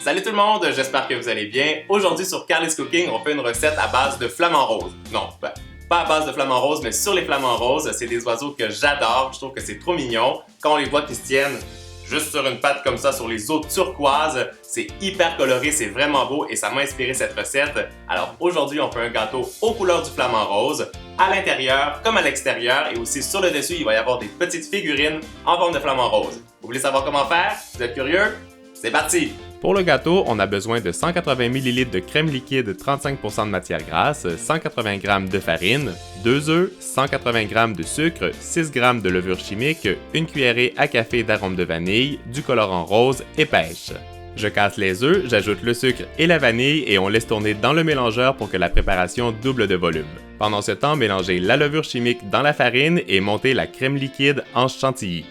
Salut tout le monde, j'espère que vous allez bien. Aujourd'hui sur Carly's Cooking, on fait une recette à base de flamants roses. Non, pas à base de flamants roses, mais sur les flamants roses. C'est des oiseaux que j'adore, je trouve que c'est trop mignon. Quand on les voit qui se tiennent juste sur une patte comme ça sur les eaux turquoises, c'est hyper coloré, c'est vraiment beau et ça m'a inspiré cette recette. Alors aujourd'hui, on fait un gâteau aux couleurs du flamant rose, à l'intérieur comme à l'extérieur, et aussi sur le dessus, il va y avoir des petites figurines en forme de flamant rose. Vous voulez savoir comment faire? Vous êtes curieux? C'est parti! Pour le gâteau, on a besoin de 180 ml de crème liquide 35% de matière grasse, 180 g de farine, 2 œufs, 180 g de sucre, 6 g de levure chimique, une cuillerée à café d'arôme de vanille, du colorant rose et pêche. Je casse les œufs, j'ajoute le sucre et la vanille et on laisse tourner dans le mélangeur pour que la préparation double de volume. Pendant ce temps, mélangez la levure chimique dans la farine et montez la crème liquide en chantilly.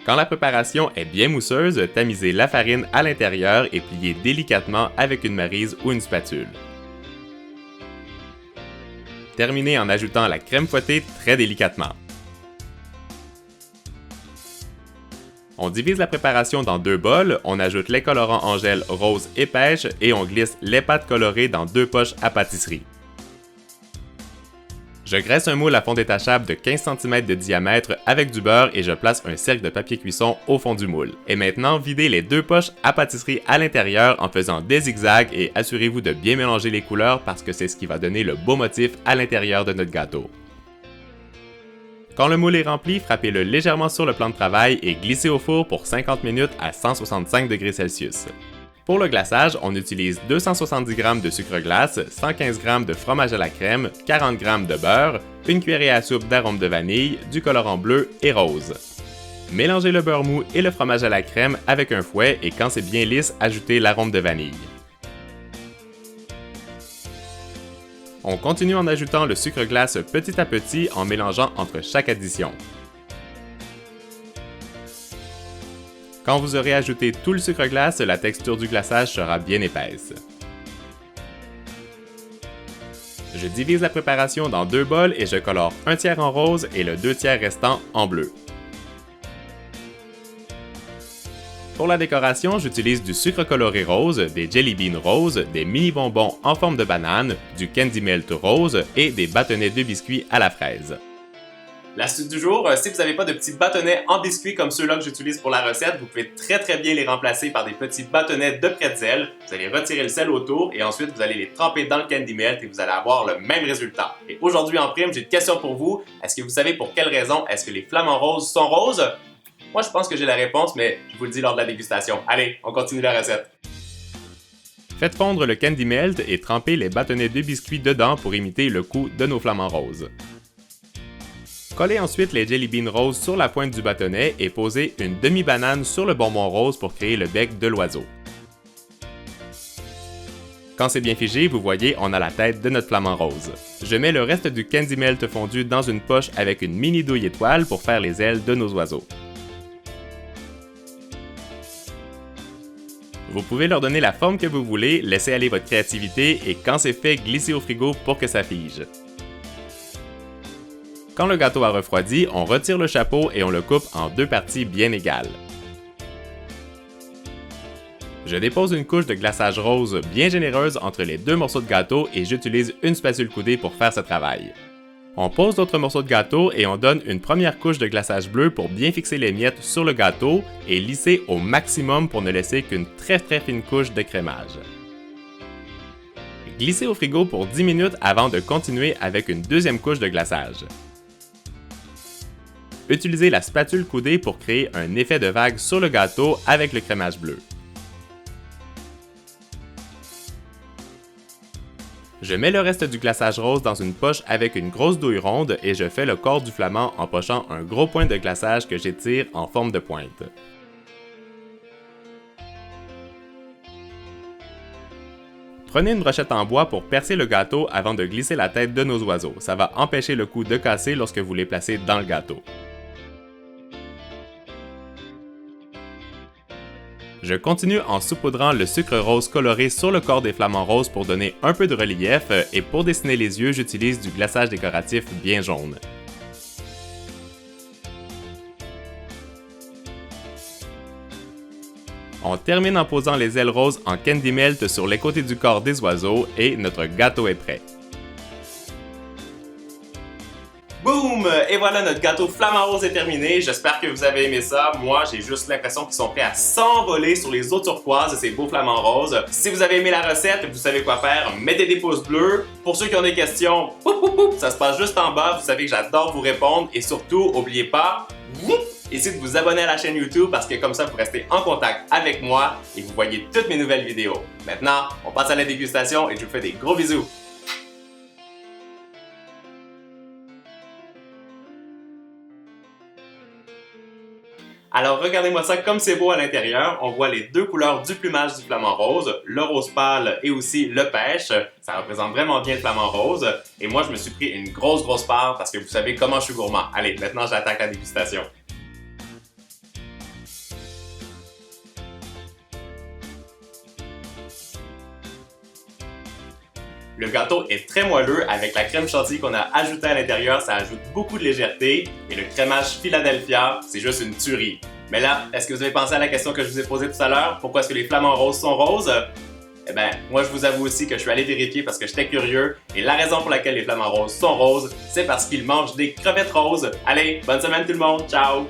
Quand la préparation est bien mousseuse, tamisez la farine à l'intérieur et pliez délicatement avec une maryse ou une spatule. Terminez en ajoutant la crème fouettée très délicatement. On divise la préparation dans deux bols, on ajoute les colorants en gel rose et pêche et on glisse les pâtes colorées dans deux poches à pâtisserie. Je graisse un moule à fond détachable de 15 cm de diamètre avec du beurre et je place un cercle de papier cuisson au fond du moule. Et maintenant, videz les deux poches à pâtisserie à l'intérieur en faisant des zigzags et assurez-vous de bien mélanger les couleurs parce que c'est ce qui va donner le beau motif à l'intérieur de notre gâteau. Quand le moule est rempli, frappez-le légèrement sur le plan de travail et glissez au four pour 50 minutes à 165 °C. Pour le glaçage, on utilise 270 g de sucre glace, 115 g de fromage à la crème, 40 g de beurre, une cuillerée à soupe d'arôme de vanille, du colorant bleu et rose. Mélangez le beurre mou et le fromage à la crème avec un fouet et quand c'est bien lisse, ajoutez l'arôme de vanille. On continue en ajoutant le sucre glace petit à petit en mélangeant entre chaque addition. Quand vous aurez ajouté tout le sucre glace, la texture du glaçage sera bien épaisse. Je divise la préparation dans deux bols et je colore un tiers en rose et le 2 tiers restant en bleu. Pour la décoration, j'utilise du sucre coloré rose, des jelly beans roses, des mini bonbons en forme de banane, du candy melt rose et des bâtonnets de biscuits à la fraise. L'astuce du jour, si vous n'avez pas de petits bâtonnets en biscuits comme ceux-là que j'utilise pour la recette, vous pouvez très bien les remplacer par des petits bâtonnets de pretzel. Vous allez retirer le sel autour et ensuite vous allez les tremper dans le candy melt et vous allez avoir le même résultat. Et aujourd'hui en prime, j'ai une question pour vous. Est-ce que vous savez pour quelle raison est-ce que les flamants roses sont roses? Moi je pense que j'ai la réponse, mais je vous le dis lors de la dégustation. Allez, on continue la recette. Faites fondre le candy melt et trempez les bâtonnets de biscuits dedans pour imiter le goût de nos flamants roses. Collez ensuite les jelly beans roses sur la pointe du bâtonnet et posez une demi-banane sur le bonbon rose pour créer le bec de l'oiseau. Quand c'est bien figé, vous voyez, on a la tête de notre flamant rose. Je mets le reste du candy melt fondu dans une poche avec une mini douille étoile pour faire les ailes de nos oiseaux. Vous pouvez leur donner la forme que vous voulez, laissez aller votre créativité et quand c'est fait, glissez au frigo pour que ça fige. Quand le gâteau a refroidi, on retire le chapeau et on le coupe en deux parties bien égales. Je dépose une couche de glaçage rose bien généreuse entre les deux morceaux de gâteau et j'utilise une spatule coudée pour faire ce travail. On pose d'autres morceaux de gâteau et on donne une première couche de glaçage bleu pour bien fixer les miettes sur le gâteau et lisser au maximum pour ne laisser qu'une très fine couche de crémage. Glissez au frigo pour 10 minutes avant de continuer avec une deuxième couche de glaçage. Utilisez la spatule coudée pour créer un effet de vague sur le gâteau avec le crémage bleu. Je mets le reste du glaçage rose dans une poche avec une grosse douille ronde et je fais le corps du flamant en pochant un gros point de glaçage que j'étire en forme de pointe. Prenez une brochette en bois pour percer le gâteau avant de glisser la tête de nos oiseaux. Ça va empêcher le coup de casser lorsque vous les placez dans le gâteau. Je continue en saupoudrant le sucre rose coloré sur le corps des flamants roses pour donner un peu de relief et pour dessiner les yeux, j'utilise du glaçage décoratif bien jaune. On termine en posant les ailes roses en candy melt sur les côtés du corps des oiseaux et notre gâteau est prêt. Boum! Et voilà, notre gâteau flamant rose est terminé. J'espère que vous avez aimé ça. Moi, j'ai juste l'impression qu'ils sont prêts à s'envoler sur les eaux turquoises de ces beaux flamants roses. Si vous avez aimé la recette, vous savez quoi faire. Mettez des pouces bleus. Pour ceux qui ont des questions, ça se passe juste en bas. Vous savez que j'adore vous répondre. Et surtout, n'oubliez pas, essayez de vous abonner à la chaîne YouTube parce que comme ça, vous restez en contact avec moi et vous voyez toutes mes nouvelles vidéos. Maintenant, on passe à la dégustation et je vous fais des gros bisous. Alors regardez-moi ça comme c'est beau à l'intérieur. On voit les deux couleurs du plumage du flamant rose, le rose pâle et aussi le pêche. Ça représente vraiment bien le flamant rose. Et moi, je me suis pris une grosse part parce que vous savez comment je suis gourmand. Allez, maintenant j'attaque la dégustation. Le gâteau est très moelleux avec la crème chantilly qu'on a ajoutée à l'intérieur, ça ajoute beaucoup de légèreté et le crémage Philadelphia, c'est juste une tuerie. Mais là, est-ce que vous avez pensé à la question que je vous ai posée tout à l'heure? Pourquoi est-ce que les flamants roses sont roses? Eh bien, moi je vous avoue aussi que je suis allé vérifier parce que j'étais curieux et la raison pour laquelle les flamants roses sont roses, c'est parce qu'ils mangent des crevettes roses. Allez, bonne semaine tout le monde, ciao!